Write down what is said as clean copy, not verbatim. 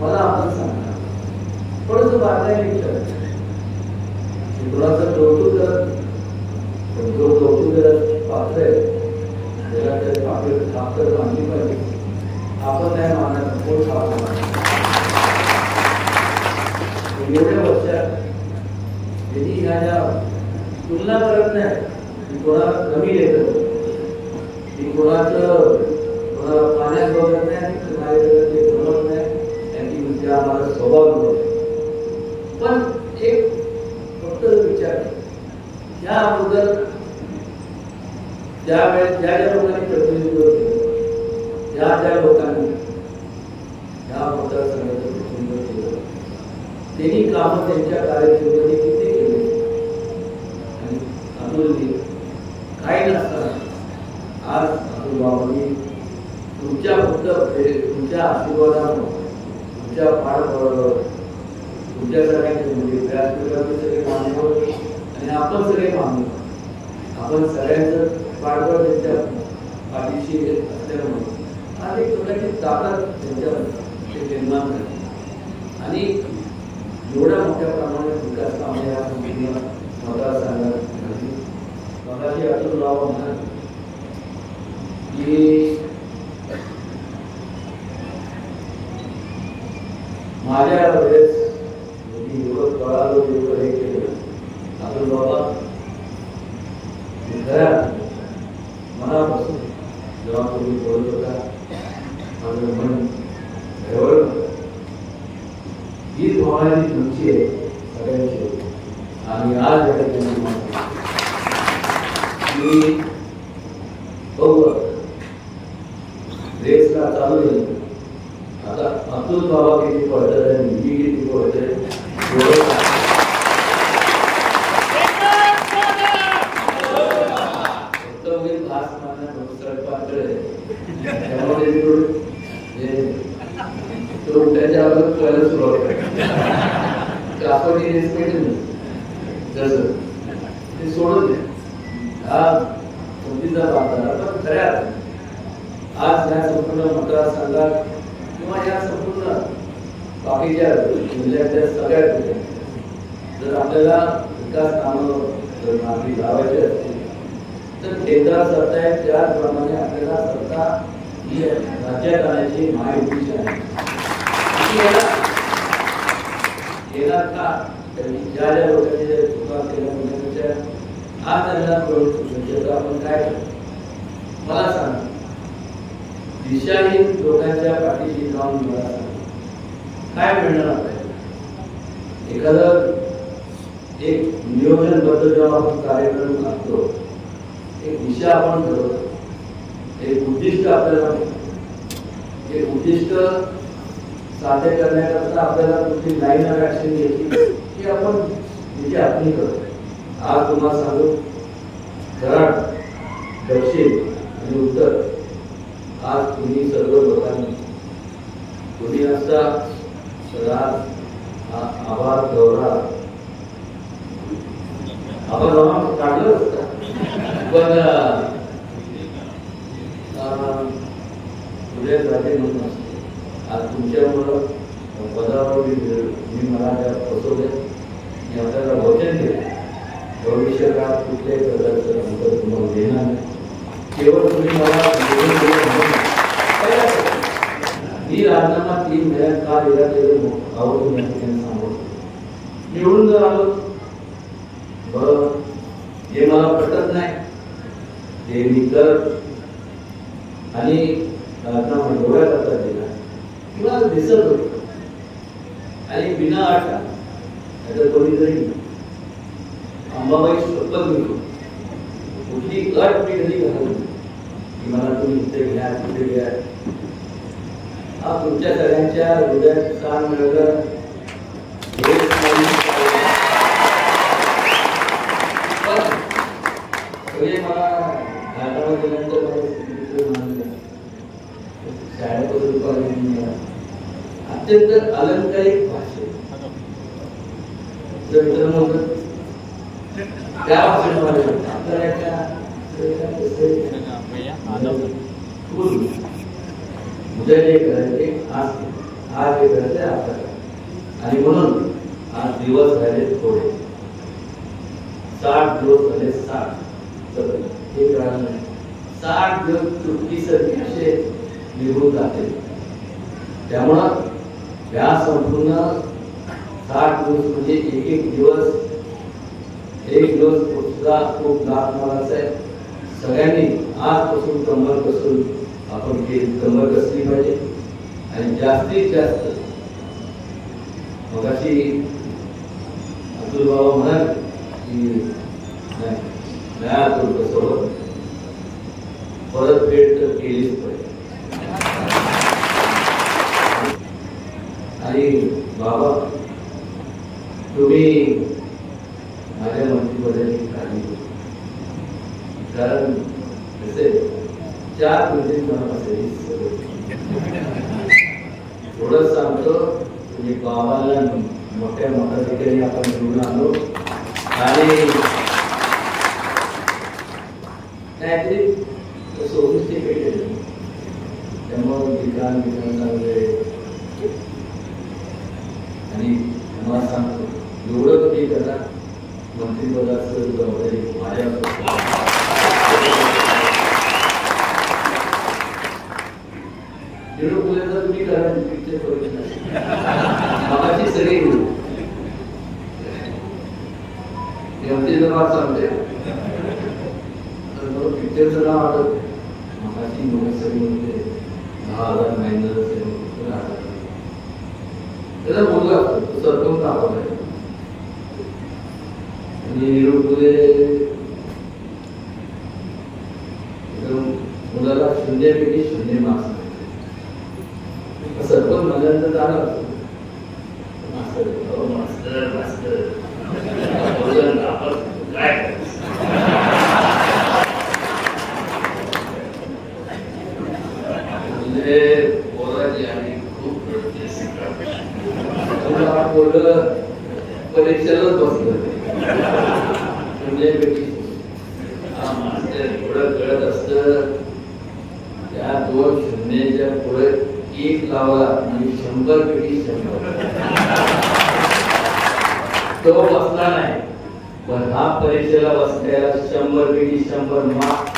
मला आपण सांगा थोडंसं बारकाईने विचारायचं. कोणाचं कौतुक करत पण जो कौतुक करत पात्र आहे त्याला त्या आपल्याला ताकद मानली पाहिजे. आपण नाही मानणार कोण सापडणार. एवढ्या वर्षात त्यांनी ह्या तुलना करत नाही की कोणाला कमी लेखत की कोणाचं कोणाला पाण्यात बघत नाही कोणाला जमत नाही त्यांची विद्या आम्हाला स्वभाव नव्हते. पण एक फक्त विचार या अगोदर ज्यावेळेस ज्या ज्या लोकांनी प्रतिनिधित्व केलं ज्या लोकांनी या मतदारसंघाचं प्रतिनिधित्व केलं त्यांनी कामं त्यांच्या कार्यक्षेत्राने किती केले आणि अतुलजी काही नसताना आज अतुल बाबांनी तुमच्या फक्त तुमच्या आशीर्वादामुळे तुमच्या तुमच्या सगळ्यांचे म्हणजे व्यासपीठाचे सगळे मान्यवर आणि आपण सगळे मान्यवर आपण सगळ्यांचं पाठबळ त्यांच्या पाठीशी असल्यामुळे आज एक प्रकारची ताकद त्यांच्या निर्माण झाली आणि एवढ्या मोठ्या प्रमाणात विकास कामे या संपूर्ण मतदारसंघात झाली. मगाशी अतुल राव म्हणाले की माझ्या वेळेस युवक कळालो युवक हे केलं अतुल बाबा घरात मनापासून जेव्हा तुम्ही बोलत होता माझं मन घडवलं. ही भावना तुमची आहे सगळ्यांची आणि आज मी बघू रेसला चालू आहे. आता अतुल बाबा किती पळतात आणि मी किती पळतोय उठायच्या अगोदर कळायला सुरुवात करायची आपण जसं ते सोडून द्या हा चुकीचा वापर. पण खऱ्या आज या संपूर्ण मतदारसंघात किंवा या संपूर्ण बाकीच्या जिल्ह्यातल्या सगळ्या जर आपल्याला विकास कामं जर मार्गी लावायची असतील तर केंद्रात सत्ता आहे त्याचप्रमाणे आपल्याला सत्ता ही राज्यात आणायची महायुतीची आहे. येणार का ज्या ज्या लोकांनी चुका केल्या म्हणजे आज त्यांना कळून आपण काय मला सांग दिशाहीन लोकांच्या पाठीशी जाऊन मला सांग काय मिळणार आपल्याला. एखादं एक नियोजनबद्ध जेव्हा आपण कार्यक्रम करतो एक दिशा आपण ठरवतो एक उद्दिष्ट आपल्याला एक उद्दिष्ट साध्य करण्याकरता आपल्याला कुठली लाईन ऑफ ऍक्शन घ्यायची की आपण तिची आखणी करतो. आज तुम्हाला सांगू कराड दक्षिण आणि उत्तर आज तुम्ही सर्व लोकांनी तुम्ही असता सदा आभार दौरा आभार काढलं असतं पण उद्या जाते म्हणून असते. आज तुमच्यामुळं पदावर मी मला त्या फसवले मी आपल्याला वचन दिलं भविष्य काळात कुठल्याही प्रकारचं अंतर तुम्हाला देणार नाही. केवळ तुम्ही मला मी राजीनामा 3 महिन्यात का दिला ते आवडून या ठिकाणी सांगतो. निवडून जर आलो बरं हे मला पटत नाही ते मी कर आणि राजीनामा एवढ्या करता दिला किंवा दिसत होत आणि बिना आठा आता कोणीतरी अंबाबाई शपथ घेतो कुठली अट मी कधी घालून की मला तुम्ही इथे घ्या तिथे घ्या. हा तुमच्या सगळ्यांच्या हृदयात स्थान मिळवलं सगळे मला घाटावर गेल्यानंतर शाळेपासून अत्यंत अलंकारिक भाषे त्या मुद्दे करायचे आज आज हे घडतंय आपल्याला. आणि म्हणून आज दिवस झाले थोडे, 60 दिवस झाले 60. हे कळलं नाही, 60 दिवस चुटकीसारखे असे निघून जाते. त्यामुळं या संपूर्ण 60 दिवस म्हणजे एक दिवस सुद्धा खूप लाभ मानाचा आहे. सगळ्यांनी आजपासून कंबर कसून आपण कंबर कसली पाहिजे आणि जास्तीत जास्त मगाशी अतुल बाबा म्हणाल की नाही कसं परतफेड तर केलीच पाहिजे. आणि बाबा तुम्ही माझ्या मंत्रिपदाची काळजी घेऊ, कारण कसे 4 महिने मला थोडं सांगतो. तुम्ही बाबाला मोठ्या ठिकाणी आपण घेऊन आलो आणि काहीतरी सोफिस्टिकेटेड, त्यामुळे ठिकाण चांगले. आणि मला सांगतो एवढं तुम्ही करा, मंत्रिपदाचं जबाबदारी माझ्या तुम्ही करा. पिक्चर मागाची सगळी सांगते पिक्चरचं नाव आलं मागाची म्हणजे 10,000 महिन्याला त्याचा मुलगा असतो सरपंच दाखवला आहे. आणि मुलाला 0 पैकी 0 मार्क्स. सरपंच म्हणल्यानंतर जाणार मास्तर मास्तर मास्तर काय बोलायची आणि खूप परीक्षेलाच बसलं मास्तर एवढं कळत असत. त्या 2 शून्याच्या पुढे 1 लावला म्हणजे 100 पैकी 100. तो बसला नाही, पण हा परीक्षेला बसल्याला 100 पैकी 100 मार्क्स